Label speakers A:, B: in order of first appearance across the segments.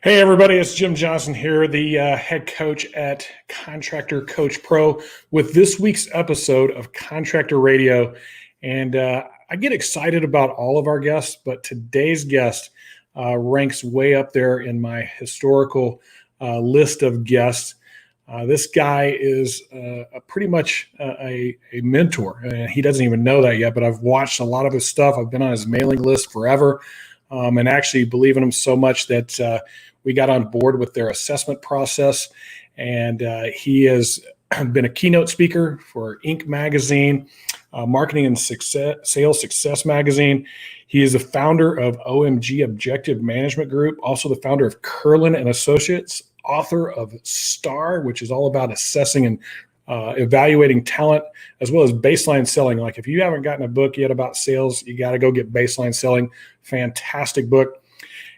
A: Hey everybody, it's Jim Johnson here, the head coach at Contractor Coach Pro with this week's episode of Contractor Radio. And I get excited about all of our guests, but today's guest ranks way up there in my historical list of guests. This guy is pretty much a mentor. He doesn't even know that yet, but I've watched a lot of his stuff. I've been on his mailing list forever and actually believe in him so much that we got on board with their assessment process, and he has been a keynote speaker for Inc. magazine, Marketing and Sales Success magazine. He is the founder of OMG Objective Management Group, also the founder of Curlin and Associates, author of STAR, which is all about assessing and evaluating talent, as well as baseline selling. Like if you haven't gotten a book yet about sales, you got to go get Baseline Selling. Fantastic book.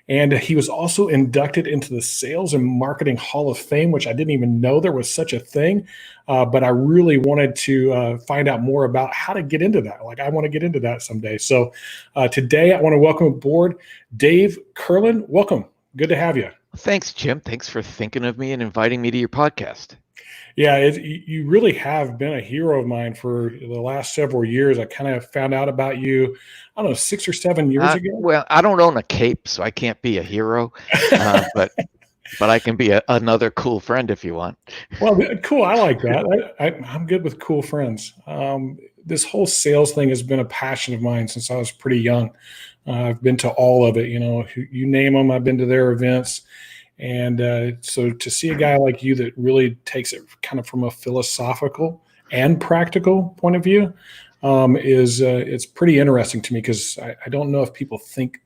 A: And he was also inducted into the Sales and Marketing Hall of Fame, which I didn't even know there was such a thing. But I really wanted to find out more about how to get into that. Like I want to get into that someday. So today I want to welcome aboard Dave Curlin. Welcome. Good to have you.
B: Thanks, Jim. Thanks for thinking of me and inviting me to your podcast.
A: Yeah, you really have been a hero of mine for the last several years. I kind of found out about you, I don't know, 6 or 7 years ago.
B: Well, I don't own a cape, so I can't be a hero, but I can be another cool friend if you want.
A: Well, cool. I like that. I'm good with cool friends. This whole sales thing has been a passion of mine since I was pretty young. I've been to all of it. You name them, I've been to their events. And so to see a guy like you that really takes it kind of from a philosophical and practical point of view it's pretty interesting to me, because I don't know if people think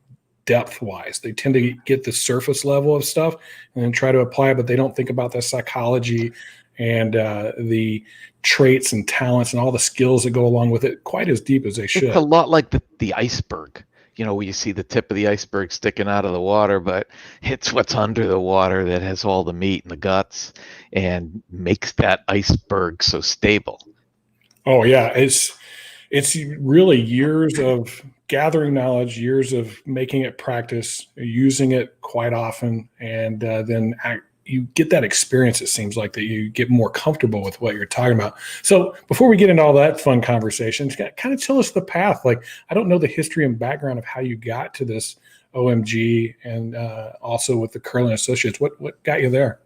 A: depth-wise. They tend to get the surface level of stuff and then try to apply it, but they don't think about the psychology and the traits and talents and all the skills that go along with it quite as deep as they should.
B: It's a lot like the iceberg. Where you see the tip of the iceberg sticking out of the water, but it's what's under the water that has all the meat and the guts and makes that iceberg so stable.
A: Oh yeah, it's really years of gathering knowledge, years of making it practice, using it quite often, and then you get that experience. It seems like that you get more comfortable with what you're talking about. So before we get into all that fun conversation, kind of tell us the path. Like, I don't know the history and background of how you got to this OMG and also with the Curlin Associates. What got you there?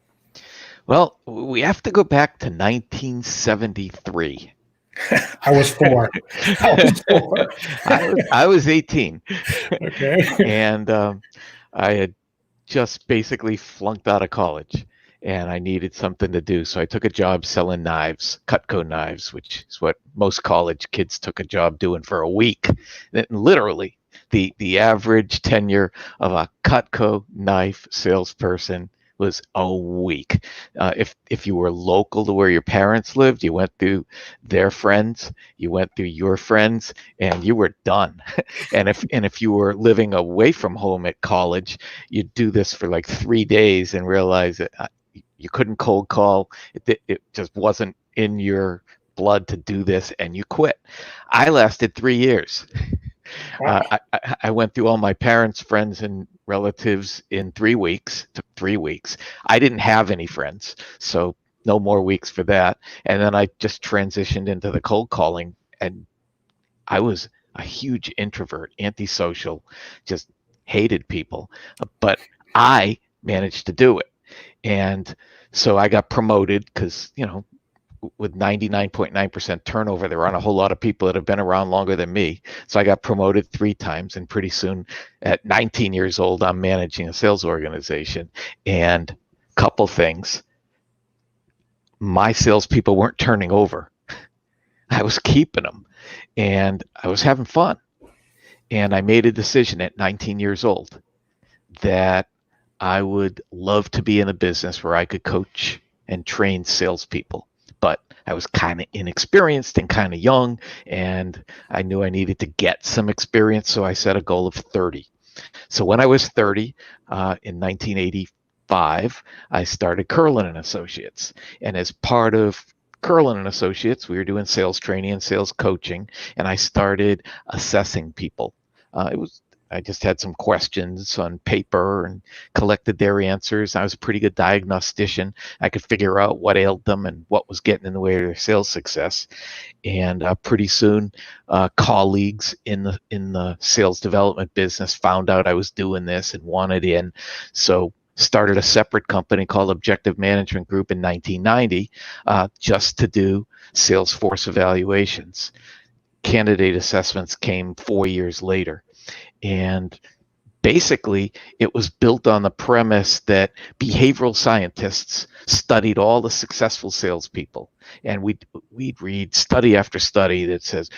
B: Well, we have to go back to 1973.
A: I was 4.
B: I was 18.
A: Okay.
B: And I had just basically flunked out of college, and I needed something to do. So I took a job selling knives, Cutco knives, which is what most college kids took a job doing for a week. And literally, the average tenure of a Cutco knife salesperson was a week. If you were local to where your parents lived, you went through their friends, you went through your friends, and you were done. and if you were living away from home at college, you'd do this for like 3 days and realize that you couldn't cold call. It just wasn't in your blood to do this, and you quit. I lasted 3 years.
A: Wow.
B: I went through all my parents' friends and relatives in 3 weeks. Took 3 weeks. I didn't have any friends, so no more weeks for that. And then I just transitioned into the cold calling, and I was a huge introvert, antisocial, just hated people. But I managed to do it. And so I got promoted because, with 99.9% turnover, there aren't a whole lot of people that have been around longer than me. So I got promoted 3 times, and pretty soon at 19 years old, I'm managing a sales organization. And a couple things, my salespeople weren't turning over. I was keeping them, and I was having fun. And I made a decision at 19 years old that I would love to be in a business where I could coach and train salespeople. But I was kind of inexperienced and kind of young, and I knew I needed to get some experience, so I set a goal of 30. So when I was 30, in 1985, I started Curlin and Associates. And as part of Curlin and Associates, we were doing sales training and sales coaching, and I started assessing people. I just had some questions on paper and collected their answers. I was a pretty good diagnostician. I could figure out what ailed them and what was getting in the way of their sales success. And pretty soon, colleagues in the sales development business found out I was doing this and wanted in. So started a separate company called Objective Management Group in 1990, just to do sales force evaluations. Candidate assessments came 4 years later. And basically, it was built on the premise that behavioral scientists studied all the successful salespeople. And we'd read study after study that says,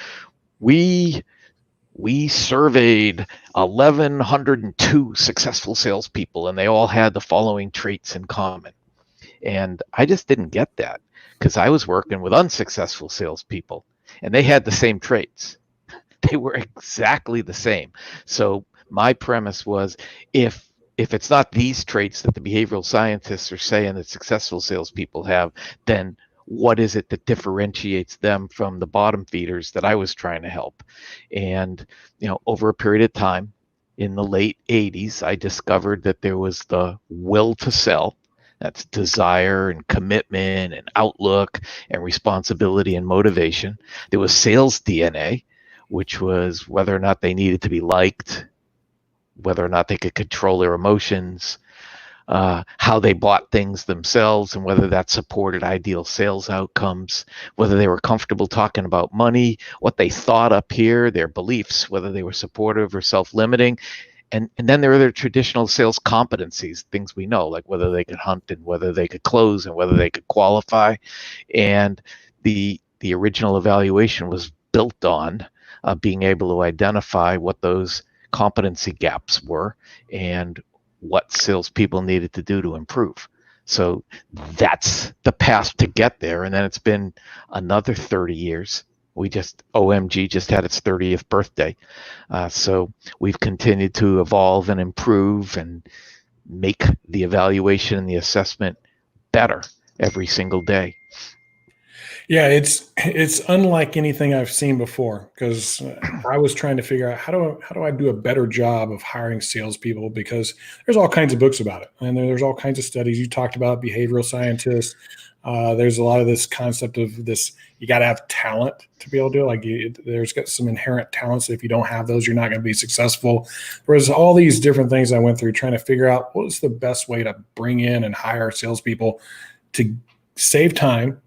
B: we surveyed 1,102 successful salespeople, and they all had the following traits in common. And I just didn't get that, because I was working with unsuccessful salespeople, and they had the same traits. They were exactly the same. So my premise was, if it's not these traits that the behavioral scientists are saying that successful salespeople have, then what is it that differentiates them from the bottom feeders that I was trying to help? And, over a period of time, in the late 80s, I discovered that there was the will to sell. That's desire and commitment and outlook and responsibility and motivation. There was sales DNA, which was whether or not they needed to be liked, whether or not they could control their emotions, how they bought things themselves, and whether that supported ideal sales outcomes, whether they were comfortable talking about money, what they thought up here, their beliefs, whether they were supportive or self-limiting. And then there are their traditional sales competencies, things we know, like whether they could hunt and whether they could close and whether they could qualify. And the original evaluation was built on being able to identify what those competency gaps were and what salespeople needed to do to improve. So that's the path to get there. And then it's been another 30 years. OMG just had its 30th birthday. So we've continued to evolve and improve and make the evaluation and the assessment better every single day.
A: Yeah, it's unlike anything I've seen before, because I was trying to figure out how do I do a better job of hiring salespeople, because there's all kinds of books about it, and there's all kinds of studies. You talked about behavioral scientists. There's a lot of this concept of this, you got to have talent to be able to do it. Like there's got some inherent talents. If you don't have those, you're not going to be successful. Whereas all these different things I went through trying to figure out what is the best way to bring in and hire salespeople to save time,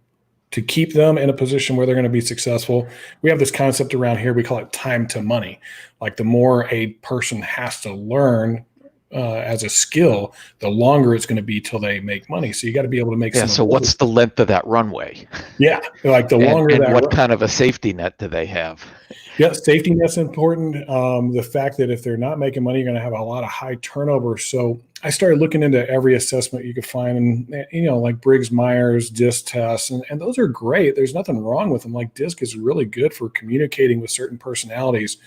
A: to keep them in a position where they're going to be successful. We have this concept around here, we call it time to money. Like the more a person has to learn as a skill, the longer it's going to be till they make money. So you got to be able to make some.
B: So what's the length of that runway?
A: Yeah, like the longer
B: and
A: that.
B: What kind of a safety net do they have?
A: Yeah, safety net's important. The fact that if they're not making money, you're going to have a lot of high turnover. So I started looking into every assessment you could find, and like Briggs-Myers, DISC tests, and those are great. There's nothing wrong with them. Like DISC is really good for communicating with certain personalities.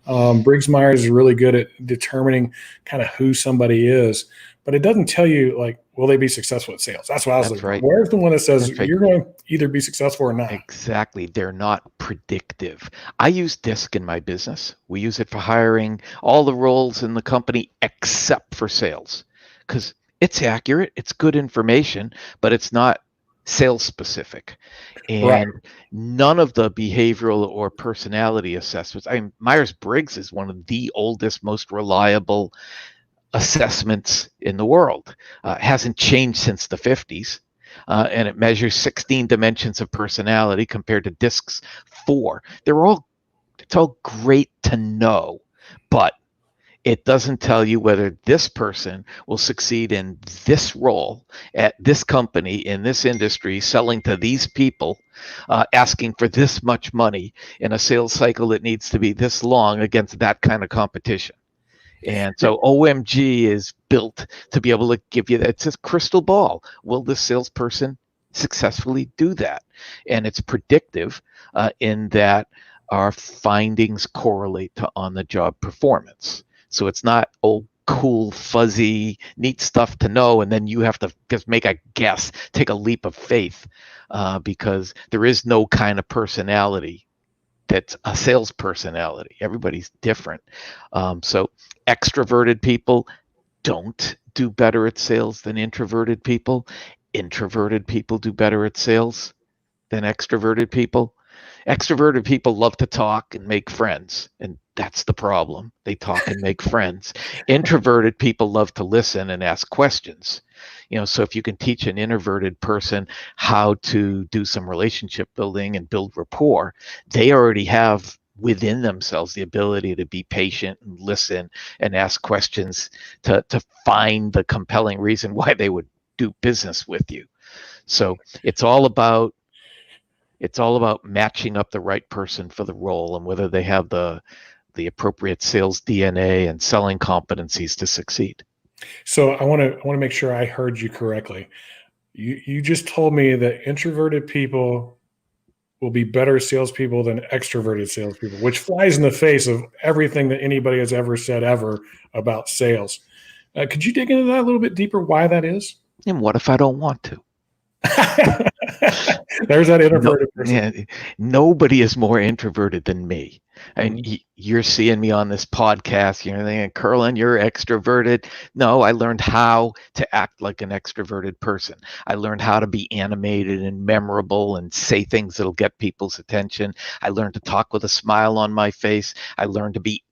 A: Briggs-Myers is really good at determining kind of who somebody is, but it doesn't tell you, like, will they be successful at sales? That's what I was looking for. Where's the one that says you're going to either be successful or not?
B: Exactly. They're not predictive. I use DISC in my business. We use it for hiring all the roles in the company except for sales, because it's accurate. It's good information, but it's not sales specific. And none of the behavioral or personality assessments, Myers-Briggs is one of the oldest, most reliable assessments in the world. Hasn't changed since the 50s. And it measures 16 dimensions of personality compared to DISC's 4. It's all great to know, but it doesn't tell you whether this person will succeed in this role at this company, in this industry, selling to these people, asking for this much money in a sales cycle that needs to be this long against that kind of competition. And so OMG is built to be able to give you that. It's a crystal ball. Will this salesperson successfully do that? And it's predictive in that our findings correlate to on-the-job performance. So it's not cool, fuzzy, neat stuff to know, and then you have to just make a guess, take a leap of faith, because there is no kind of personality that's a sales personality. Everybody's different. So extroverted people don't do better at sales than introverted people. Introverted people do better at sales than extroverted people. Extroverted people love to talk and make friends, and that's the problem. They talk and make friends. Introverted people love to listen and ask questions. So if you can teach an introverted person how to do some relationship building and build rapport, they already have within themselves the ability to be patient and listen and ask questions to find the compelling reason why they would do business with you. So it's all about matching up the right person for the role and whether they have the appropriate sales DNA and selling competencies to succeed.
A: So I want to make sure I heard you correctly. You just told me that introverted people will be better salespeople than extroverted salespeople, which flies in the face of everything that anybody has ever said ever about sales. Could you dig into that a little bit deeper? Why that is?
B: And what if I don't want to?
A: There's that introverted person.
B: Yeah, nobody is more introverted than me. And you're seeing me on this podcast, you're thinking, Curlin, you're extroverted. No, I learned how to act like an extroverted person. I learned how to be animated and memorable and say things that'll get people's attention. I learned to talk with a smile on my face. I learned to be,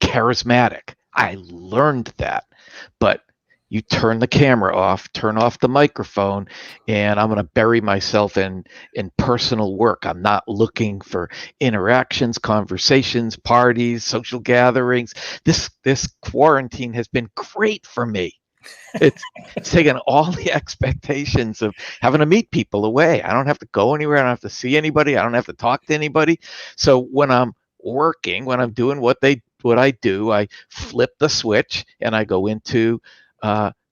B: charismatic. I learned that. But you turn the camera off, turn off the microphone, and I'm going to bury myself in personal work. I'm not looking for interactions, conversations, parties, social gatherings. This quarantine has been great for me. It's taken all the expectations of having to meet people away. I don't have to go anywhere. I don't have to see anybody. I don't have to talk to anybody. So when I'm working, when I'm doing what I do, I flip the switch and I go into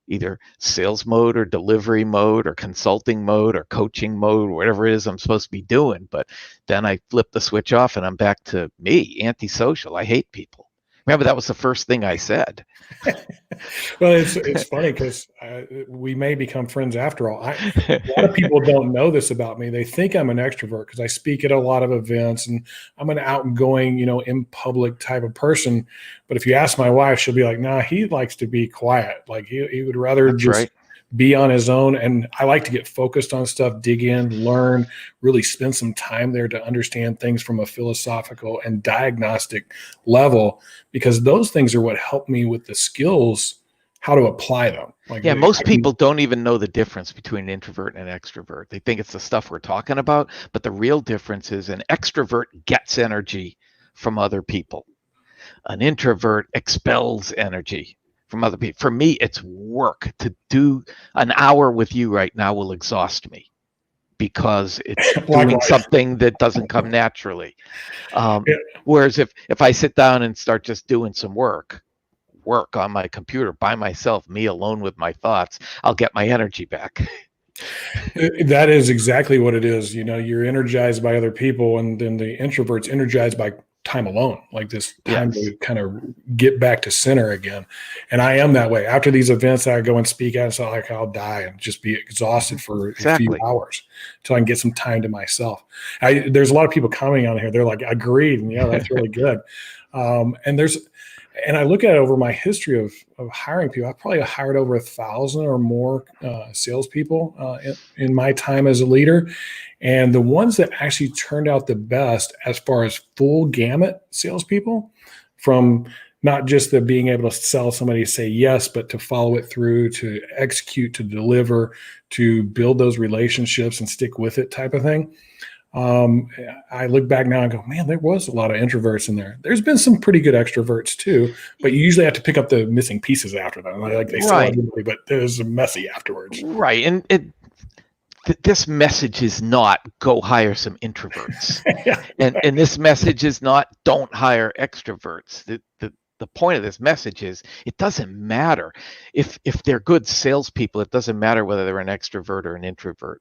B: either sales mode or delivery mode or consulting mode or coaching mode, whatever it is I'm supposed to be doing. But then I flip the switch off and I'm back to me, antisocial. I hate people. Remember, that was the first thing I said.
A: Well, it's funny because we may become friends after all. A lot of people don't know this about me. They think I'm an extrovert because I speak at a lot of events and I'm an outgoing, in public type of person. But if you ask my wife, she'll be like, "Nah, he likes to be quiet. Like he would rather
B: That's
A: just
B: right.
A: Be on his own." And I like to get focused on stuff, dig in, learn, really spend some time there to understand things from a philosophical and diagnostic level, because those things are what help me with the skills, how to apply them.
B: Most people don't even know the difference between an introvert and an extrovert. They think it's the stuff we're talking about, but the real difference is an extrovert gets energy from other people. An introvert expels energy from other people. For me, it's work. To do an hour with you right now will exhaust me because it's doing something that doesn't come naturally. Whereas if I sit down and start just doing some work on my computer by myself, me alone with my thoughts, I'll get my energy back.
A: That is exactly what it is. You're energized by other people, and then the introvert's energized by time alone, like this time to kind of get back to center again. And I am that way. After these events I go and speak at, it's not like I'll die and just be exhausted for a few hours until I can get some time to myself. There's a lot of people commenting on here. They're like, agreed. And yeah, that's really good. And I look at it over my history of hiring people. I've probably hired over 1,000 or more salespeople in my time as a leader. And the ones that actually turned out the best as far as full gamut salespeople, from not just the being able to sell somebody, say yes, but to follow it through, to execute, to deliver, to build those relationships and stick with it type of thing. I look back now and go, man, there was a lot of introverts in there. There's been some pretty good extroverts too, but you usually have to pick up the missing pieces after them. Like they sell everybody, but there's a messy afterwards.
B: Right. And this message is not go hire some introverts. And this message is not don't hire extroverts. The point of this message is it doesn't matter if they're good salespeople. It doesn't matter whether they're an extrovert or an introvert.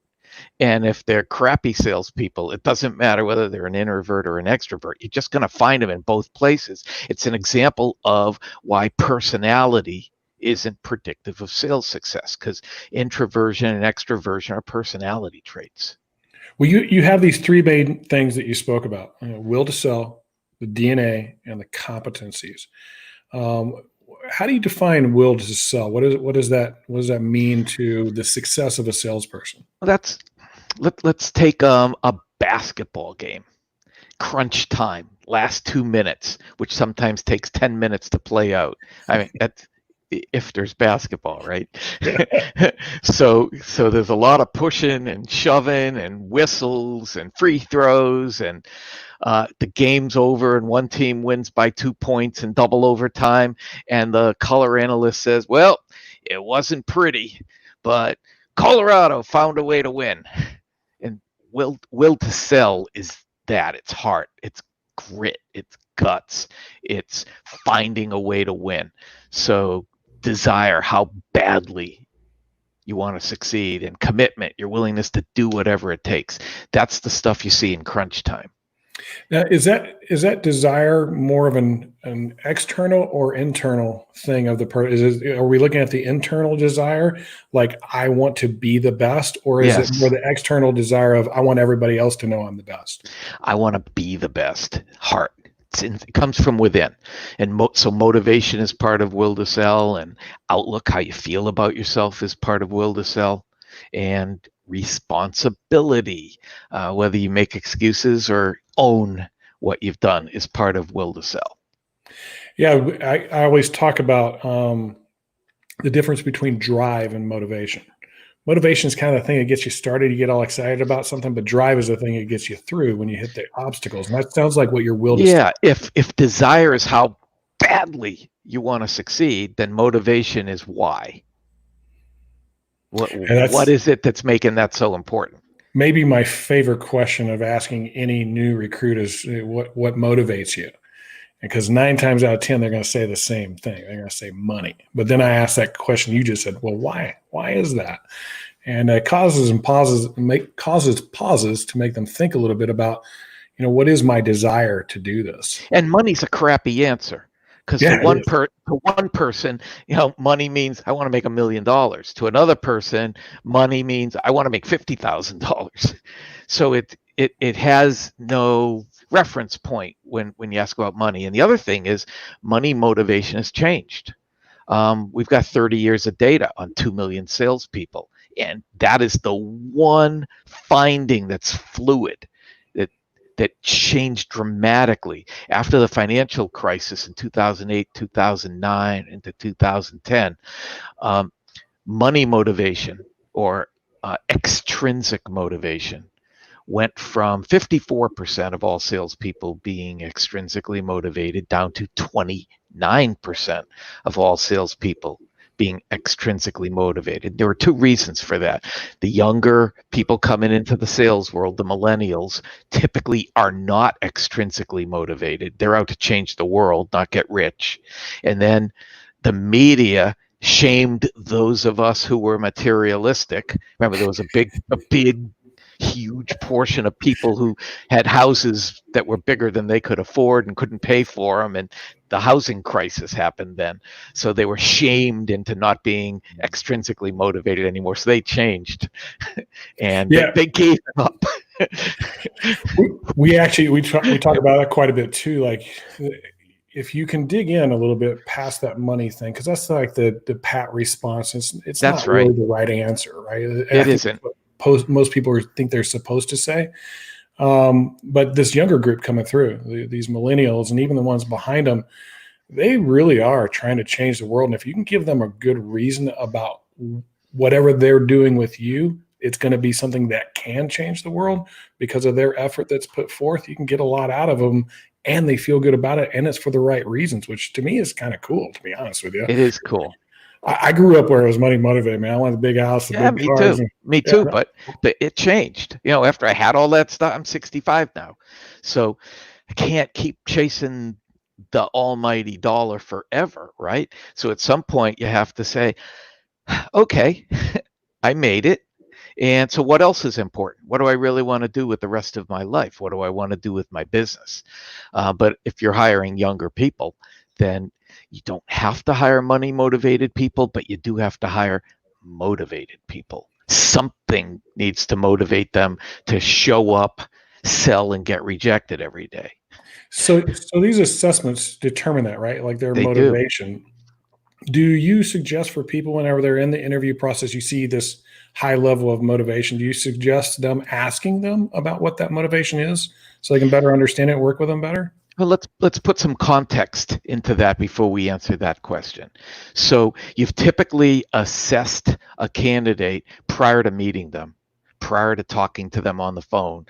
B: And if they're crappy salespeople, it doesn't matter whether they're an introvert or an extrovert. You're just going to find them in both places. It's an example of why personality isn't predictive of sales success, because introversion and extroversion are personality traits.
A: Well, you have these three main things that you spoke about: will to sell, the DNA, and the competencies. Um, how do you define will to sell? What does that mean to the success of a salesperson?
B: Let's take a basketball game. Crunch time, last 2 minutes, which sometimes takes 10 minutes to play out. I mean, that's if there's basketball, right? So there's a lot of pushing and shoving and whistles and free throws, and the game's over and one team wins by 2 points in double overtime, and the color analyst says, well, it wasn't pretty, but Colorado found a way to win. And will to sell is that. It's heart, it's grit, it's guts, it's finding a way to win. So desire, how badly you want to succeed, and commitment, your willingness to do whatever it takes. That's the stuff you see in crunch time.
A: Now, is that desire more of an external or internal thing of the person? Are we looking at the internal desire, like I want to be the best, or is it more the external desire of I want everybody else to know I'm the best?
B: I want to be the best. Heart. It comes from within, and so motivation is part of will to sell, and outlook, how you feel about yourself, is part of will to sell, and responsibility, whether you make excuses or own what you've done, is part of will to sell.
A: Yeah, I always talk about the difference between drive and motivation. Motivation is kind of the thing that gets you started. You get all excited about something, but drive is the thing that gets you through when you hit the obstacles. And that sounds like what your will to sell.
B: If desire is how badly you want to succeed, then motivation is why. What is it that's making that so important?
A: Maybe my favorite question of asking any new recruit is what motivates you? Because 9 times out of 10, they're going to say the same thing. They're going to say money. But then I asked that question you just said, well, why? Why is that? And it causes pauses to make them think a little bit about, what is my desire to do this?
B: And money's a crappy answer. Because to one person, money means I want to make $1 million. To another person, money means I want to make $50,000. So it has no reference point when you ask about money. And the other thing is, money motivation has changed. We've got 30 years of data on 2 million salespeople, and that is the one finding that's fluid, that changed dramatically after the financial crisis in 2008, 2009, into 2010. Money motivation, or extrinsic motivation, went from 54% of all salespeople being extrinsically motivated down to 29% of all salespeople being extrinsically motivated. There were 2 reasons for that. The younger people coming into the sales world, the millennials, typically are not extrinsically motivated. They're out to change the world, not get rich. And then the media shamed those of us who were materialistic. Remember, there was a big, huge portion of people who had houses that were bigger than they could afford and couldn't pay for them, and the housing crisis happened then. So they were shamed into not being extrinsically motivated anymore. So they changed, and they gave it up.
A: we talk about that quite a bit too. Like, if you can dig in a little bit past that money thing, because that's like the pat response. It's not really the right answer, right?
B: It isn't.
A: Most people think they're supposed to say. But this younger group coming through, these millennials, and even the ones behind them, they really are trying to change the world. And if you can give them a good reason about whatever they're doing with you, it's going to be something that can change the world because of their effort that's put forth. You can get a lot out of them, and they feel good about it, and it's for the right reasons, which to me is kind of cool, to be honest with you.
B: It is cool.
A: I grew up where it was money motivated, man. I wanted the big house, the big cars.
B: Me too. But it changed. After I had all that stuff, I'm 65 now. So I can't keep chasing the almighty dollar forever, right? So at some point you have to say, okay, I made it. And so what else is important? What do I really want to do with the rest of my life? What do I want to do with my business? But if you're hiring younger people, then you don't have to hire money motivated people, but you do have to hire motivated people something needs to motivate them to show up, sell, and get rejected every day.
A: So these assessments determine that, right? Like their
B: They do.
A: motivation. Do you suggest for people whenever they're in the interview process, you see this high level of motivation, do you suggest them asking them about what that motivation is so they can better understand it and work with them better?
B: Well, let's put some context into that before we answer that question. So you've typically assessed a candidate prior to meeting them, prior to talking to them on the phone.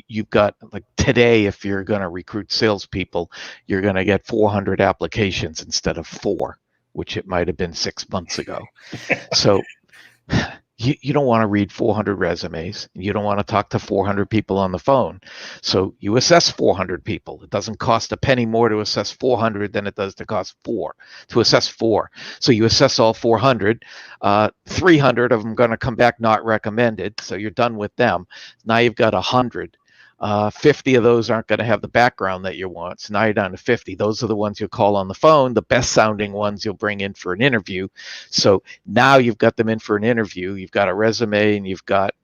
B: You've got, like today, if you're going to recruit salespeople, you're going to get 400 applications instead of 4, which it might have been 6 months ago. So you don't want to read 400 resumes. You don't want to talk to 400 people on the phone. So you assess 400 people. It doesn't cost a penny more to assess 400 than it does to assess 4. So you assess all 400. 300 of them going to come back not recommended. So you're done with them. Now you've got 100. 50 of those aren't going to have the background that you want. So now you're down to 50. Those are the ones you'll call on the phone. The best sounding ones you'll bring in for an interview. So now you've got them in for an interview. You've got a resume and you've got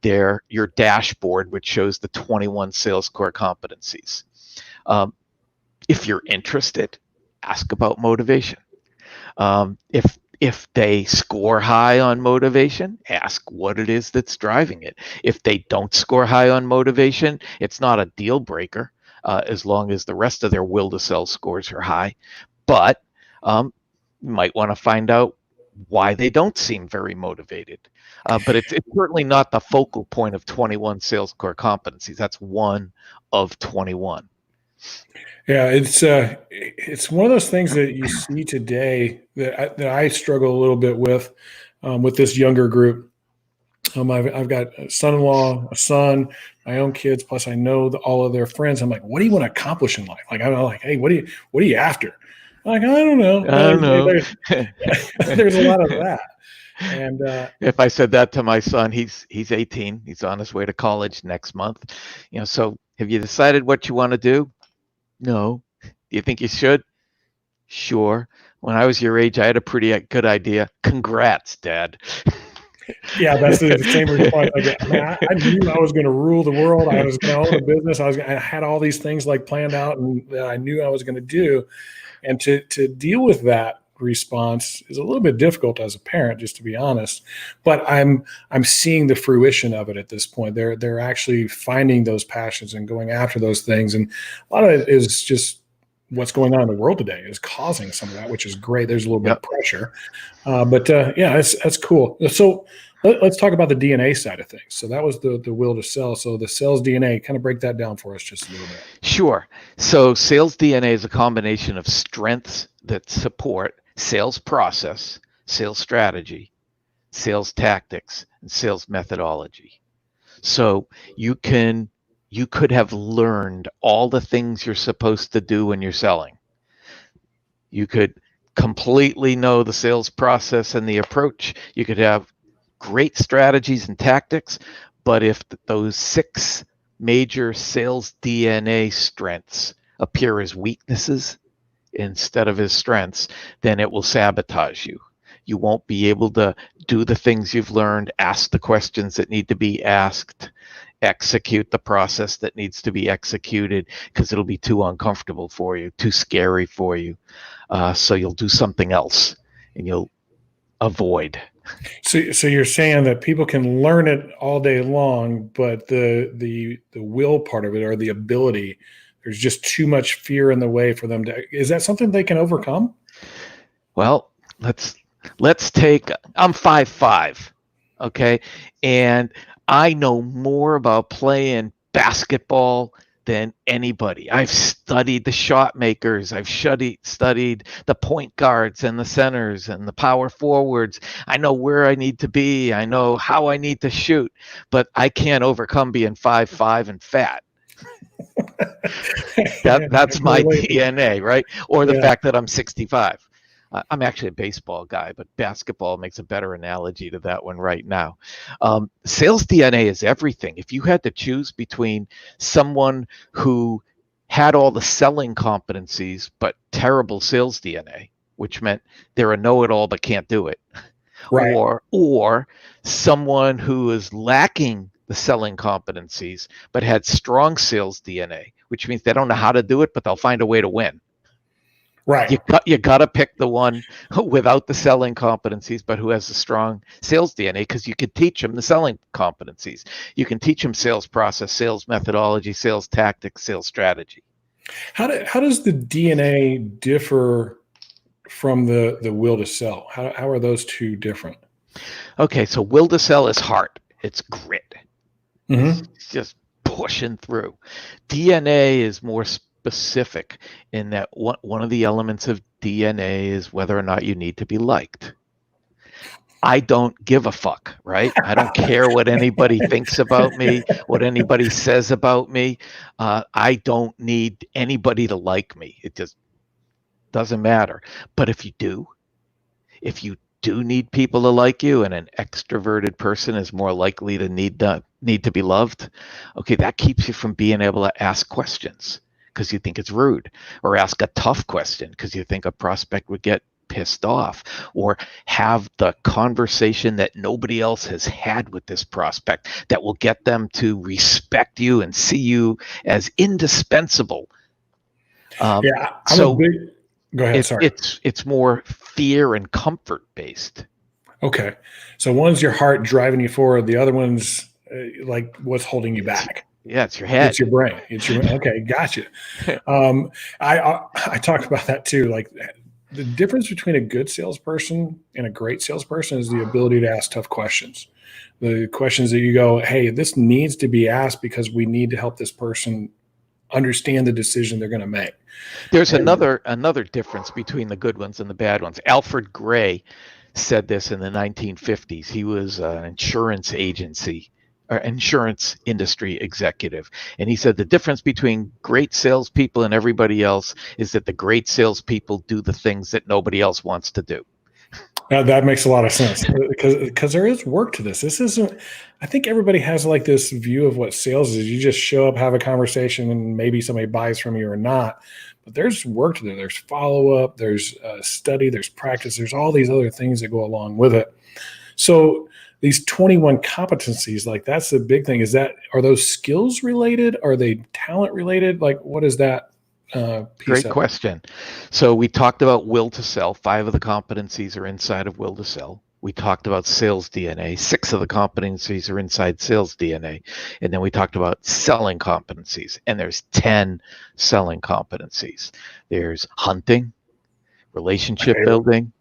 B: your dashboard, which shows the 21 sales core competencies. If you're interested, ask about motivation. If they score high on motivation, ask what it is that's driving it. If they don't score high on motivation, it's not a deal breaker as long as the rest of their will to sell scores are high. But you might want to find out why they don't seem very motivated. But it's certainly not the focal point of 21 sales core competencies. That's one of 21.
A: Yeah, it's one of those things that you see today that I struggle a little bit with this younger group. I've got a son-in-law, a son, my own kids, plus I know all of their friends. I'm like, what do you want to accomplish in life? Like, I'm like, hey, what are you after? I'm like, I don't know. There's a lot of that. And
B: if I said that to my son, he's 18. He's on his way to college next month. So have you decided what you want to do? No. Do you think you should? Sure. When I was your age, I had a pretty good idea. Congrats, Dad.
A: Yeah, that's the same response I get. I knew I was going to rule the world. I was going to own a business. I had all these things like planned out and that I knew I was going to do. And to deal with that response is a little bit difficult as a parent, just to be honest. But I'm seeing the fruition of it at this point. They're actually finding those passions and going after those things. And a lot of it is just what's going on in the world today is causing some of that, which is great. There's a little bit of pressure. But that's cool. So let's talk about the DNA side of things. So that was the will to sell. So the sales DNA, kind of break that down for us just a little bit.
B: Sure. So sales DNA is a combination of strengths that support sales process, sales strategy, sales tactics, and sales methodology. So you could have learned all the things you're supposed to do when you're selling. You could completely know the sales process and the approach. You could have great strategies and tactics, but if those 6 major sales DNA strengths appear as weaknesses instead of as strengths, then it will sabotage you. You won't be able to do the things you've learned, ask the questions that need to be asked, execute the process that needs to be executed, because it'll be too uncomfortable for you, too scary for you. So you'll do something else and you'll avoid.
A: So you're saying that people can learn it all day long, but the will part of it, or the ability, there's just too much fear in the way for them to. Is that something they can overcome?
B: Well, let's take. I'm 5'5", okay, and I know more about playing basketball than anybody. I've studied the shot makers. I've studied the point guards and the centers and the power forwards. I know where I need to be. I know how I need to shoot, but I can't overcome being 5'5" and fat. That's my DNA, right? Or the fact that I'm 65. I'm actually a baseball guy, but basketball makes a better analogy to that one right now. Sales DNA is everything. If you had to choose between someone who had all the selling competencies but terrible sales DNA, which meant they're a know-it-all but can't do it,
A: Right.
B: or someone who is lacking the selling competencies but had strong sales DNA, which means they don't know how to do it, but they'll find a way to win.
A: Right.
B: You got to pick the one without the selling competencies, but who has a strong sales DNA, because you could teach them the selling competencies. You can teach them sales process, sales methodology, sales tactics, sales strategy.
A: How does the DNA differ from the will to sell? How are those two different?
B: Okay, so will to sell is heart. It's grit.
A: Mm-hmm.
B: It's just pushing through. DNA is more specific in that one of the elements of DNA is whether or not you need to be liked. I don't give a fuck, right? I don't care what anybody thinks about me, what anybody says about me. I don't need anybody to like me. It just doesn't matter. But if you do need people to like you, and an extroverted person is more likely to need to be loved, okay, that keeps you from being able to ask questions because you think it's rude, or ask a tough question because you think a prospect would get pissed off, or have the conversation that nobody else has had with this prospect that will get them to respect you and see you as indispensable.
A: Yeah,
B: so
A: go ahead. Sorry.
B: it's more fear and comfort based.
A: Okay. So one's your heart driving you forward. The other one's like what's holding you back.
B: Yeah, it's your head.
A: It's your brain. Okay. Gotcha. I talk about that too. Like the difference between a good salesperson and a great salesperson is the ability to ask tough questions. The questions that you go, hey, this needs to be asked because we need to help this person understand the decision they're going to make.
B: There's another difference between the good ones and the bad ones. Alfred Gray said this in the 1950s. He was an insurance industry executive. And he said the difference between great salespeople and everybody else is that the great salespeople do the things that nobody else wants to do.
A: That makes a lot of sense because there is work to this. This isn't, I think everybody has like this view of what sales is. You just show up, have a conversation, and maybe somebody buys from you or not. But there's work to do. There's follow-up, there's study, there's practice, there's all these other things that go along with it. So these 21 competencies, like that's the big thing. Are those skills related? Are they talent related? Like what is that?
B: Great question. So we talked about will to sell. 5 of the competencies are inside of will to sell. We talked about sales DNA. 6 of the competencies are inside sales DNA. And then we talked about selling competencies. And there's 10 selling competencies. There's hunting, relationship building,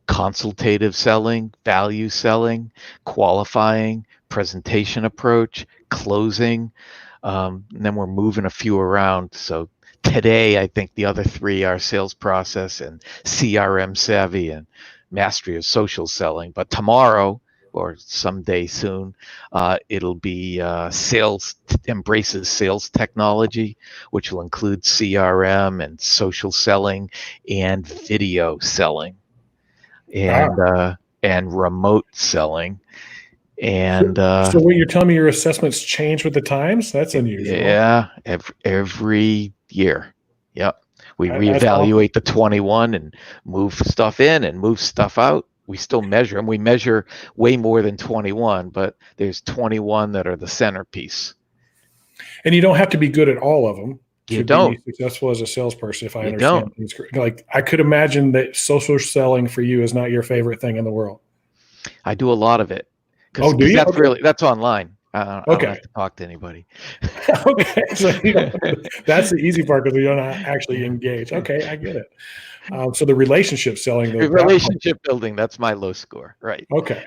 B: consultative selling, value selling, qualifying, presentation approach, closing. And then we're moving a few around. So today, I think the other 3 are sales process and CRM savvy and mastery of social selling. But tomorrow, or someday soon, it'll be sales embraces sales technology, which will include CRM and social selling and video selling and remote selling. And
A: so what you're telling me, your assessments change with the times? That's unusual.
B: Yeah, every year. Yep. We reevaluate the 21 and move stuff in and move stuff out. We still measure them. We measure way more than 21, but there's 21 that are the centerpiece.
A: And you don't have to be good at all of them
B: to
A: be successful as a salesperson, if I understand things correctly. Like I could imagine that social selling for you is not your favorite thing in the world.
B: I do a lot of it.
A: Oh, do you?
B: That's online. I don't have to talk to anybody.
A: Okay, so that's the easy part because we don't actually engage. Okay, I get it. So the relationship selling,
B: relationship building, that's my low score, right?
A: Okay.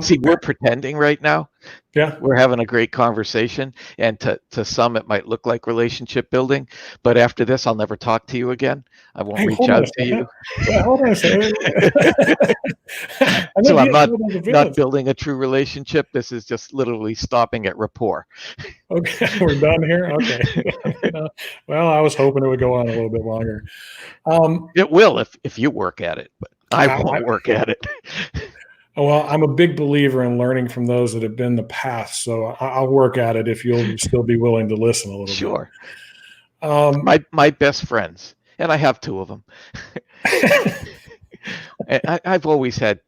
B: See, we're pretending right now.
A: Yeah,
B: we're having a great conversation, and to some it might look like relationship building, but after this, I'll never talk to you again. I won't reach out to you.
A: Yeah, hold on a second.
B: So I'm not building a true relationship. This is just literally stopping at rapport.
A: Okay, we're done here. Okay. Well, I was hoping it would go on a little bit longer.
B: It will if you work at it, but I won't work at it.
A: Well, I'm a big believer in learning from those that have been the past, so I'll work at it if you'll still be willing to listen a little bit.
B: Sure. My best friends, and I have 2 of them. I've always had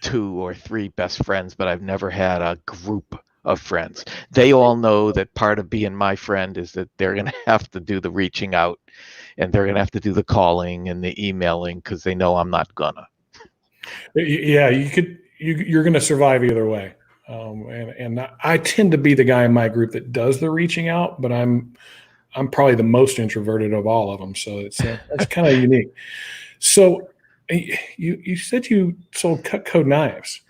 B: 2 or 3 best friends, but I've never had a group of friends. They all know that part of being my friend is that they're going to have to do the reaching out, and they're going to have to do the calling and the emailing because they know I'm not gonna.
A: Yeah, you're going to survive either way. And I tend to be the guy in my group that does the reaching out, but I'm probably the most introverted of all of them. So that's kind of unique. So you said you sold Cutco knives.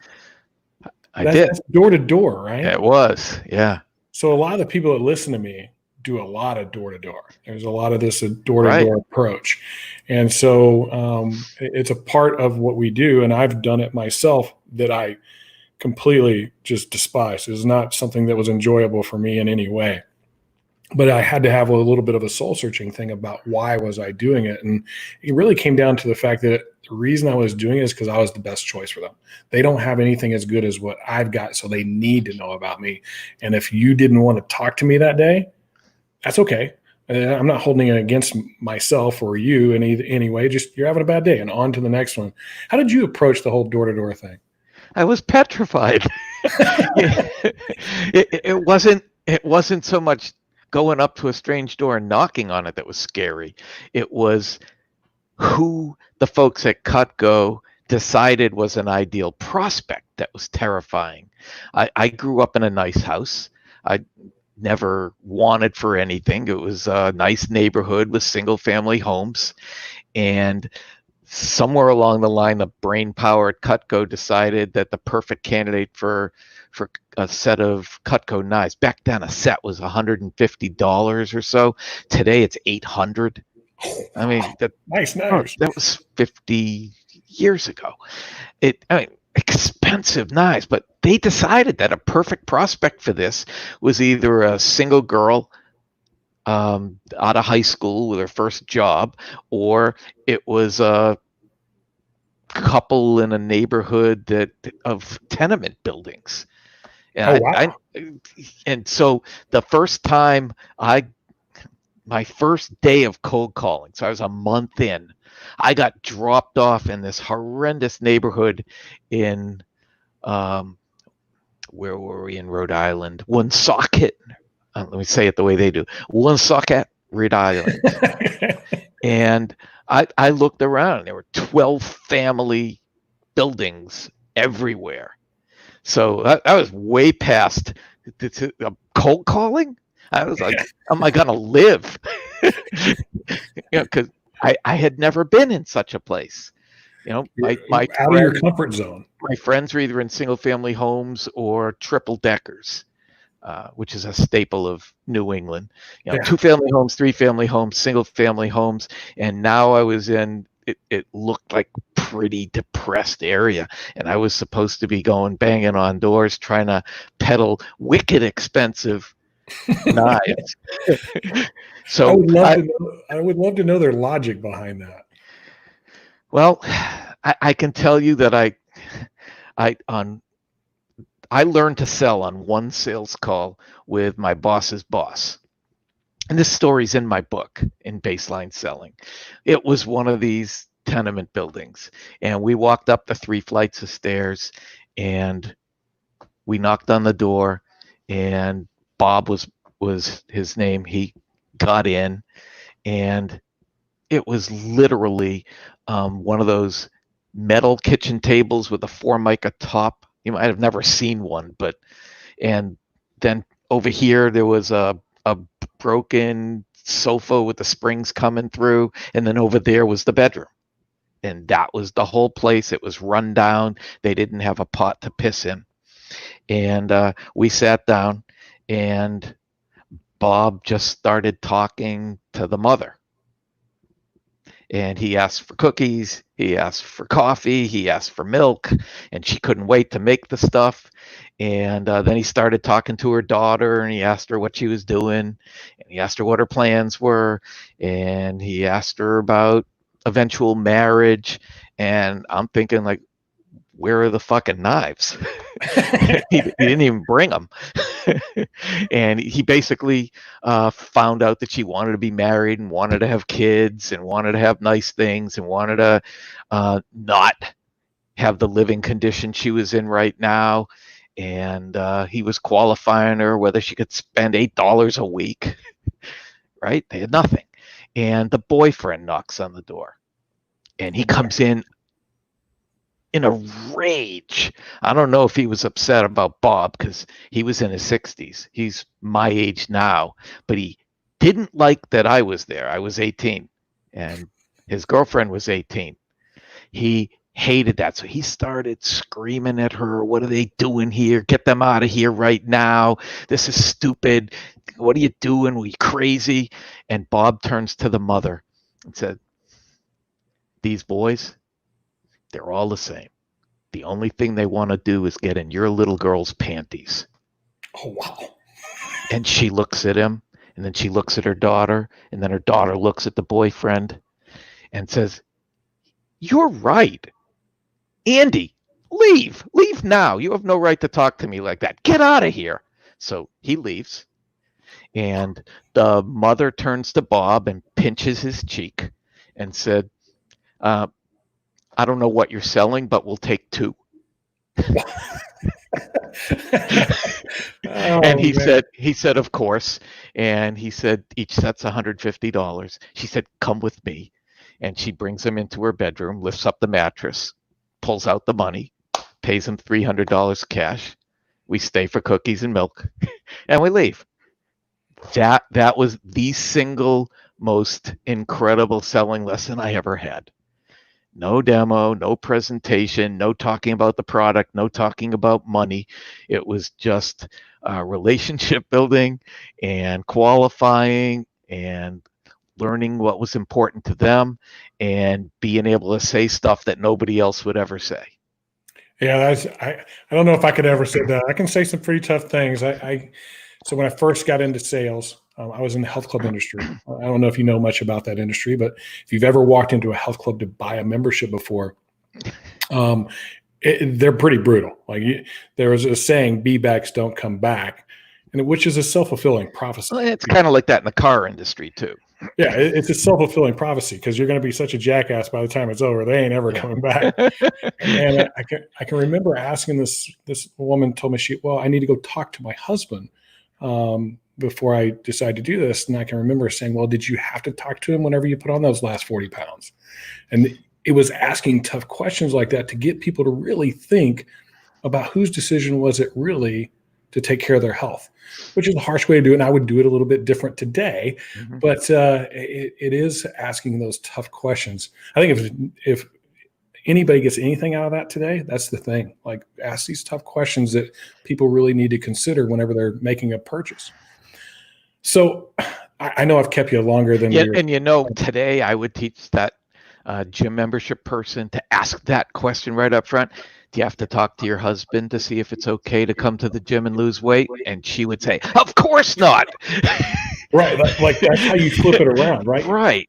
B: I did.
A: That's door to door, right?
B: It was, yeah.
A: So a lot of the people that listen to me do a lot of door to door. There's a lot of this door to door approach. And so it's a part of what we do. And I've done it myself that I completely just despise. It's not something that was enjoyable for me in any way. But I had to have a little bit of a soul searching thing about why was I doing it. And it really came down to the fact that the reason I was doing it is because I was the best choice for them. They don't have anything as good as what I've got, so they need to know about me. And if you didn't want to talk to me that day, that's okay. I'm not holding it against myself or you in any way. Just you're having a bad day and on to the next one. How did you approach the whole door-to-door thing?
B: I was petrified. It wasn't so much going up to a strange door and knocking on it that was scary. It was who the folks at Cutco decided was an ideal prospect that was terrifying. I grew up in a nice house. I never wanted for anything. It was a nice neighborhood with single family homes. And somewhere along the line, the brain power at Cutco decided that the perfect candidate for a set of Cutco knives. Back then, a set was $150 or so. Today, it's $800. I mean,
A: nice knives.
B: That was 50 years ago. Expensive knives, but they decided that a perfect prospect for this was either a single girl out of high school with her first job, or it was a couple in a neighborhood of tenement buildings. And
A: wow.
B: And so the first time my first day of cold calling, so I was a month in, I got dropped off in this horrendous neighborhood in, where were we in Rhode Island? Woonsocket. Let me say it the way they do. Woonsocket, Rhode Island. And I looked around, and there were 12 family buildings everywhere. So I was way past cold calling. I was like, am I going to live? Because I had never been in such a place. My
A: out of your comfort zone.
B: My friends were either in single family homes or triple deckers, which is a staple of New England. 2-family homes, 3-family homes, single family homes. And now I was in, it looked like pretty depressed area. And I was supposed to be banging on doors, trying to peddle wicked expensive knives. So
A: I would love to know their logic behind that.
B: Well, I can tell you that I learned to sell on one sales call with my boss's boss. And this story's in my book, in Baseline Selling. It was one of these tenement buildings. And we walked up the 3 flights of stairs, and we knocked on the door, and Bob was his name. He got in, and it was literally one of those metal kitchen tables with a Formica top. You might have never seen one, and then over here there was a broken sofa with the springs coming through, and then over there was the bedroom. And that was the whole place. It was run down. They didn't have a pot to piss in. And we sat down, and Bob just started talking to the mother. And he asked for cookies, he asked for coffee, he asked for milk, and she couldn't wait to make the stuff. And then he started talking to her daughter, and he asked her what she was doing, and he asked her what her plans were, and he asked her about eventual marriage. And I'm thinking, like, where are the fucking knives? he didn't even bring them. And he basically found out that she wanted to be married and wanted to have kids and wanted to have nice things and wanted to not have the living condition she was in right now. And he was qualifying her whether she could spend $8 a week, right? They had nothing. And the boyfriend knocks on the door, and he comes in a rage. I don't know if he was upset about Bob because he was in his 60s. He's my age now, but he didn't like that I was there. I was 18 and his girlfriend was 18. He hated that. So he started screaming at her. What are they doing here? Get them out of here right now. This is stupid. What are you doing? Are you crazy? And Bob turns to the mother and said, these boys, they're all the same. The only thing they want to do is get in your little girl's panties.
A: Oh, wow.
B: And she looks at him, and then she looks at her daughter, and then her daughter looks at the boyfriend and says, you're right. Andy, leave. Leave now. You have no right to talk to me like that. Get out of here. So he leaves, and the mother turns to Bob and pinches his cheek and said, I don't know what you're selling, but we'll take 2. And he said, of course. And he said, each set's $150. She said, come with me. And she brings him into her bedroom, lifts up the mattress, pulls out the money, pays him $300 cash. We stay for cookies and milk, and we leave. That was the single most incredible selling lesson I ever had. No demo, no presentation, no talking about the product, no talking about money. It was just relationship building and qualifying and learning what was important to them and being able to say stuff that nobody else would ever say.
A: Yeah, I don't know if I could ever say that. I can say some pretty tough things. So when I first got into sales, I was in the health club industry. I don't know if you know much about that industry, but if you've ever walked into a health club to buy a membership before, they're pretty brutal. Like there was a saying, "B-backs don't come back," and which is a self-fulfilling prophecy.
B: Well, it's kind of like that in the car industry too.
A: Yeah, it's a self-fulfilling prophecy because you're going to be such a jackass by the time it's over. They ain't ever coming back. And I can remember asking this woman told me I need to go talk to my husband before I decide to do this. And I can remember saying, well, did you have to talk to him whenever you put on those last 40 pounds? And it was asking tough questions like that to get people to really think about whose decision was it really to take care of their health, which is a harsh way to do it. And I would do it a little bit different today, but it is asking those tough questions. I think if anybody gets anything out of that today, that's the thing. Like, ask these tough questions that people really need to consider whenever they're making a purchase. So I know I've kept you longer than
B: today I would teach that gym membership person to ask that question right up front. Do you have to talk to your husband to see if it's okay to come to the gym and lose weight? And she would say, of course not.
A: Right. Like that's how you flip it around, right?
B: Right.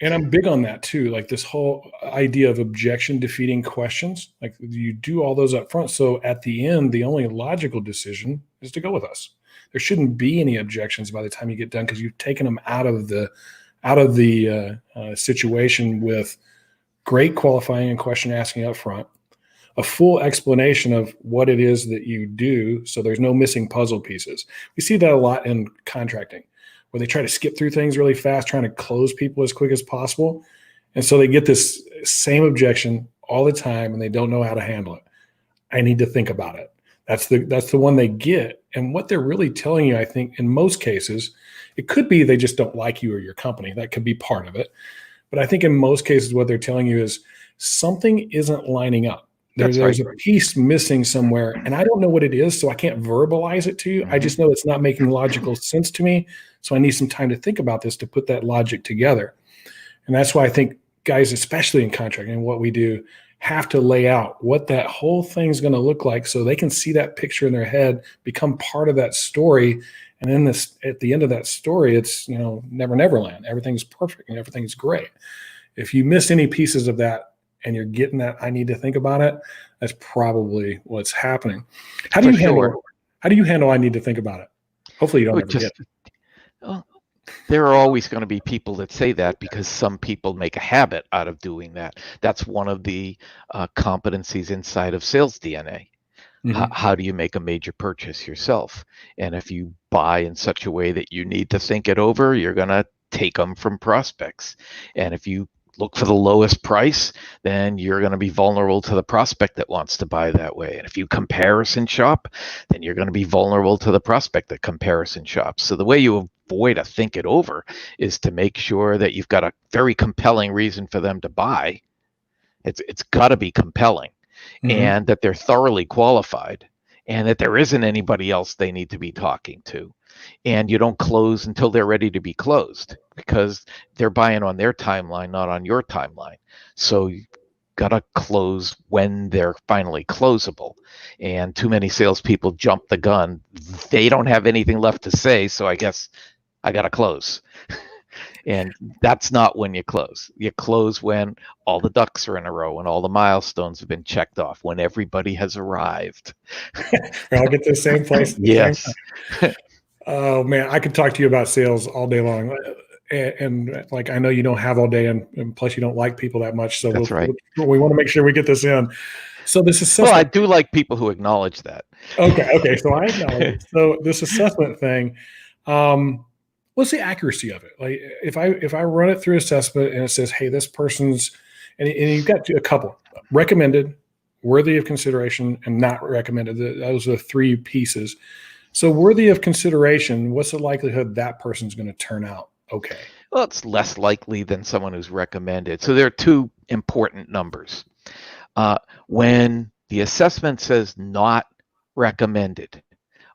A: And I'm big on that too. Like this whole idea of objection defeating questions, like you do all those up front. So at the end, the only logical decision is to go with us. There shouldn't be any objections by the time you get done because you've taken them out of the situation with great qualifying and question asking up front, a full explanation of what it is that you do, so there's no missing puzzle pieces. We see that a lot in contracting, where they try to skip through things really fast, trying to close people as quick as possible. And so they get this same objection all the time, and they don't know how to handle it. I need to think about it. That's the one they get. And what they're really telling you, I think, in most cases, it could be they just don't like you or your company. That could be part of it. But I think in most cases, what they're telling you is something isn't lining up. There's a piece missing somewhere, and I don't know what it is, so I can't verbalize it to you. I just know it's not making logical sense to me, so I need some time to think about this to put that logic together. And that's why I think guys, especially in contracting and what we do, have to lay out what that whole thing's going to look like so they can see that picture in their head, become part of that story. And then at the end of that story, it's, never land. Everything's perfect and everything's great. If you miss any pieces of that, and you're getting that, I need to think about it, that's probably what's happening. How do you handle How do you handle I need to think about it? Hopefully you don't ever get it.
B: Well, there are always going to be people that say that because some people make a habit out of doing that. That's one of the competencies inside of sales DNA. How do you make a major purchase yourself? And if you buy in such a way that you need to think it over, you're going to take them from prospects. And if you look for the lowest price, then you're going to be vulnerable to the prospect that wants to buy that way. And if you comparison shop, then you're going to be vulnerable to the prospect that comparison shops. So the way you avoid a think it over is to make sure that you've got a very compelling reason for them to buy. It's got to be compelling. And that they're thoroughly qualified, and that there isn't anybody else they need to be talking to. And you don't close until they're ready to be closed, because they're buying on their timeline, not on your timeline. So you got to close when they're finally closable. And too many salespeople jump the gun. They don't have anything left to say, so I guess I got to close. And that's not when you close. You close when all the ducks are in a row, when all the milestones have been checked off, when everybody has arrived.
A: We all get to the same place at the
B: yes.
A: same time. Oh, man, I could talk to you about sales all day long. And like, I know you don't have all day, and plus you don't like people that much. So
B: that's right.
A: We want to make sure we get this in. So this assessment.
B: Well, I do like people who acknowledge that.
A: Okay. So I acknowledge it. So this assessment thing, what's the accuracy of it? Like if I run it through assessment and it says, hey, this person's, and you've got a couple, recommended, worthy of consideration, and not recommended. Those are the three pieces. So worthy of consideration, what's the likelihood that person's going to turn out okay?
B: Well, it's less likely than someone who's recommended. So there are two important numbers. When the assessment says not recommended,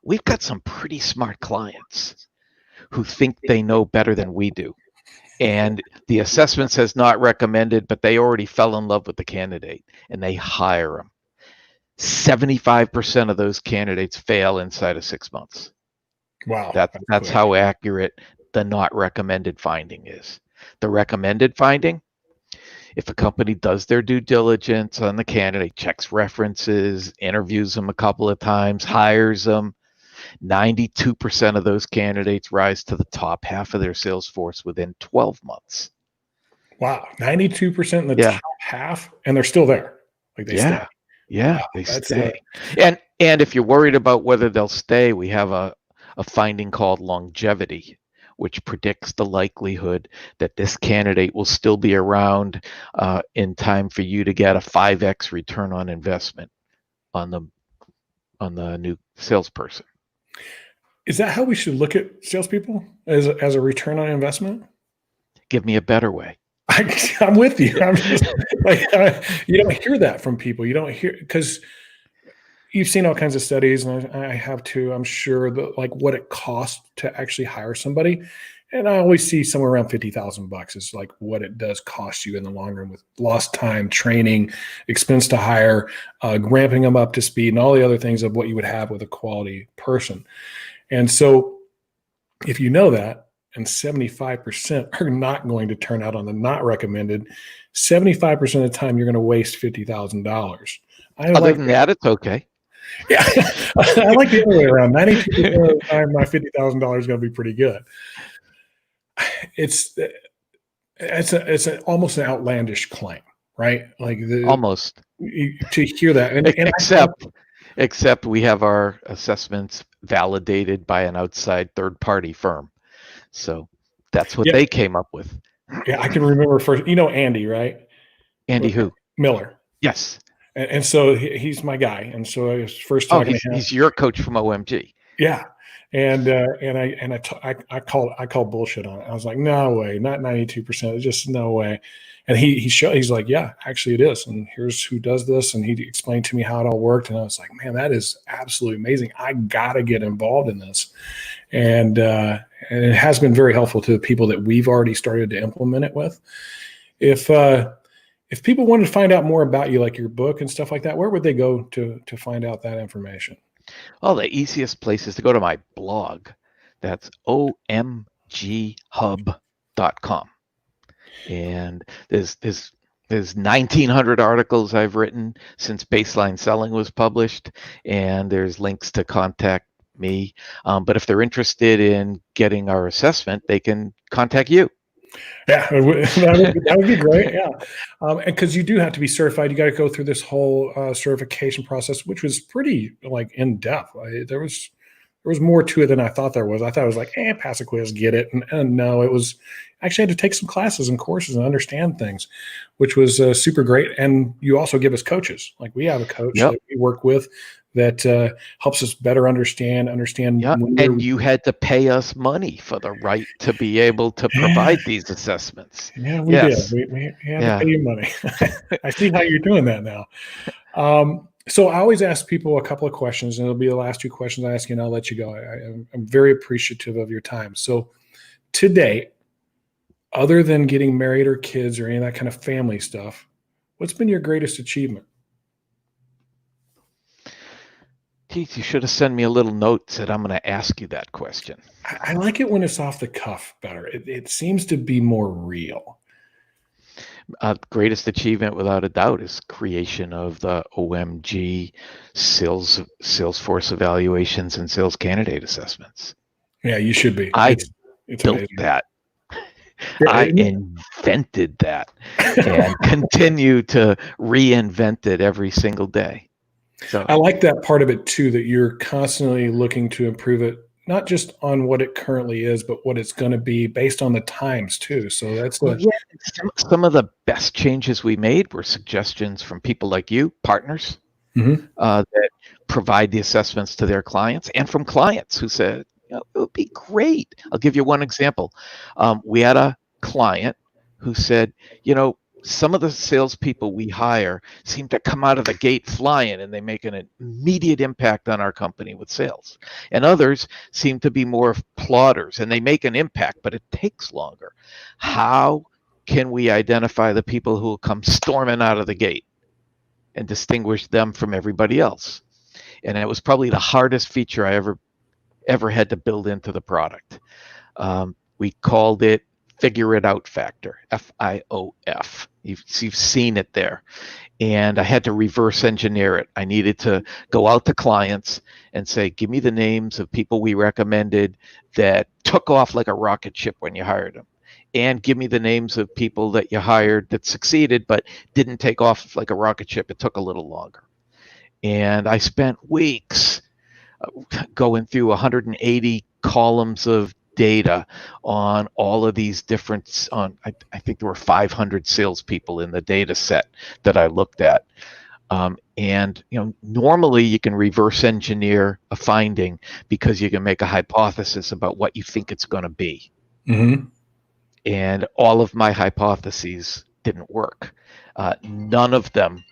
B: we've got some pretty smart clients who think they know better than we do. And the assessment says not recommended, but they already fell in love with the candidate and they hire them. 75% of those candidates fail inside of 6 months.
A: Wow.
B: That's how accurate the not recommended finding is. The recommended finding, if a company does their due diligence on the candidate, checks references, interviews them a couple of times, hires them, 92% of those candidates rise to the top half of their sales force within 12 months.
A: Wow. 92% in the top half, and they're still there. Like they stay.
B: Yeah, wow, they stay. And if you're worried about whether they'll stay, we have a finding called longevity, which predicts the likelihood that this candidate will still be around in time for you to get a 5x return on investment on the new salesperson.
A: Is that how we should look at salespeople, as a return on investment?
B: Give me a better way.
A: I'm with you. I'm just like, you don't hear that from people. You don't hear, because you've seen all kinds of studies, and I have too, I'm sure, that like what it costs to actually hire somebody. And I always see somewhere around $50,000 is like what it does cost you in the long run, with lost time, training, expense to hire, ramping them up to speed, and all the other things of what you would have with a quality person. And so if you know that, and 75% are not going to turn out on the not recommended, 75% of the time you're going to waste $50,000.
B: Other than that, it's okay.
A: Yeah, I like the other way around. 92% of the time, my $50,000 is going to be pretty good. It's almost an outlandish claim, right? Like
B: almost
A: to hear that, and
B: except we have our assessments validated by an outside third-party firm, so that's what they came up with.
A: Yeah, I can remember first. You know Andy, right?
B: Andy who?
A: Miller.
B: Yes.
A: And so he's my guy, and so I was first talking to him.
B: He's your coach from OMG.
A: Yeah. And I called bullshit on it. I was like, no way, not 92%, just no way. And he's like, yeah, actually it is. And here's who does this. And he explained to me how it all worked. And I was like, man, that is absolutely amazing. I gotta get involved in this. And it has been very helpful to the people that we've already started to implement it with. If people wanted to find out more about you, like your book and stuff like that, where would they go to find out that information?
B: Well, the easiest place is to go to my blog. That's omghub.com. And there's 1,900 articles I've written since Baseline Selling was published, and there's links to contact me. But if they're interested in getting our assessment, they can contact you.
A: Yeah, that would be great. Yeah, and because you do have to be certified, you got to go through this whole certification process, which was pretty like in depth. There was more to it than I thought there was. I thought it was like, pass a quiz, get it, and no, it was actually had to take some classes and courses and understand things, which was super great. And you also give us coaches. Like we have a coach that we work with that helps us better understand.
B: Yeah, and you had to pay us money for the right to be able to provide these assessments.
A: Yeah, we did. We had to pay you money. I see how you're doing that now. So I always ask people a couple of questions, and it'll be the last two questions I ask you, and I'll let you go. I'm very appreciative of your time. So today, other than getting married or kids or any of that kind of family stuff, what's been your greatest achievement?
B: Keith, you should have sent me a little note that I'm going to ask you that question.
A: I like it when it's off the cuff better. It seems to be more real.
B: Greatest achievement, without a doubt, is creation of the OMG Salesforce evaluations and sales candidate assessments.
A: Yeah, you should be.
B: It's built amazing. That. I invented that and continue to reinvent it every single day. So
A: I like that part of it too, that you're constantly looking to improve it, not just on what it currently is, but what it's going to be based on the times too. So that's
B: some of the best changes we made were suggestions from people like you, partners, that provide the assessments to their clients, and from clients who said, it would be great. I'll give you one example. We had a client who said, some of the salespeople we hire seem to come out of the gate flying, and they make an immediate impact on our company with sales. And others seem to be more plodders, and they make an impact, but it takes longer. How can we identify the people who will come storming out of the gate and distinguish them from everybody else? And it was probably the hardest feature I ever had to build into the product. We called it Figure It Out Factor, FIOF. You've seen it there. And I had to reverse engineer it. I needed to go out to clients and say, give me the names of people we recommended that took off like a rocket ship when you hired them. And give me the names of people that you hired that succeeded but didn't take off like a rocket ship. It took a little longer. And I spent weeks going through 180 columns of data on all of these different, I think there were 500 salespeople in the data set that I looked at. And normally you can reverse engineer a finding because you can make a hypothesis about what you think it's going to be.
A: Mm-hmm.
B: And all of my hypotheses didn't work. None of them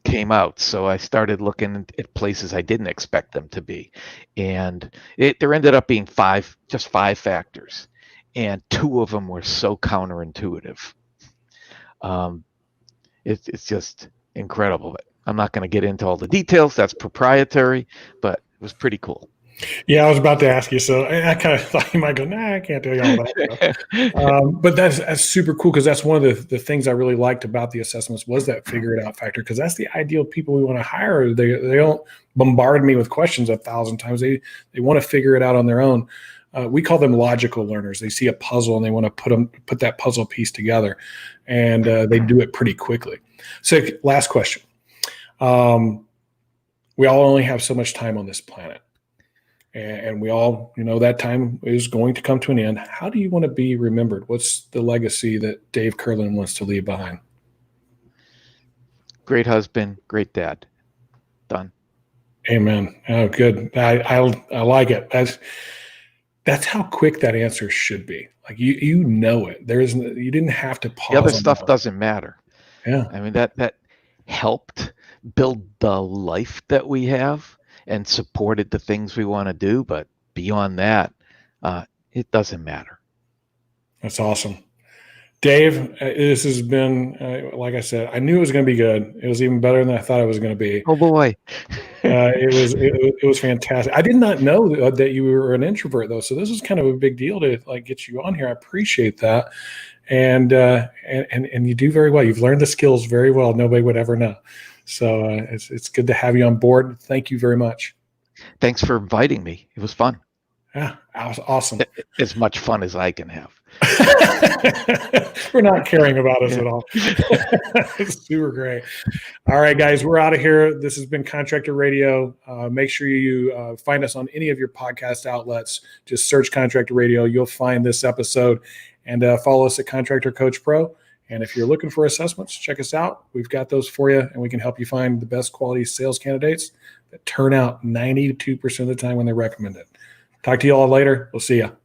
B: came out. So I started looking at places I didn't expect them to be. And there ended up being just five factors. And two of them were so counterintuitive. It's just incredible. But I'm not going to get into all the details. That's proprietary, but it was pretty cool.
A: Yeah, I was about to ask you. So I kind of thought you might go, I can't tell you all that. But that's super cool, because that's one of the things I really liked about the assessments was that figure it out factor, because that's the ideal people we want to hire. They don't bombard me with questions 1,000 times. They want to figure it out on their own. We call them logical learners. They see a puzzle and they want to put that puzzle piece together, and they do it pretty quickly. So last question. We all only have so much time on this planet. And we all, that time is going to come to an end. How do you want to be remembered? What's the legacy that Dave Curlin wants to leave behind?
B: Great husband, great dad. Done.
A: Amen. Oh, good. I like it. That's how quick that answer should be. Like you know it. You didn't have to pause.
B: The other stuff doesn't matter.
A: Yeah.
B: I mean, that helped build the life that we have and supported the things we want to do. But beyond that, it doesn't matter.
A: That's awesome. Dave, this has been, like I said, I knew it was going to be good. It was even better than I thought it was going to be.
B: Oh, boy.
A: It was fantastic. I did not know that you were an introvert, though. So this is kind of a big deal to get you on here. I appreciate that. And you do very well. You've learned the skills very well. Nobody would ever know. So it's good to have you on board. Thank you very much.
B: Thanks for inviting me. It was fun.
A: Yeah, awesome.
B: As much fun as I can have.
A: We're not caring about us at all. It's super great. All right, guys, we're out of here. This has been Contractor Radio. Make sure you find us on any of your podcast outlets. Just search Contractor Radio. You'll find this episode, and follow us at Contractor Coach Pro. And if you're looking for assessments, check us out. We've got those for you, and we can help you find the best quality sales candidates that turn out 92% of the time when they recommend it. Talk to you all later. We'll see you.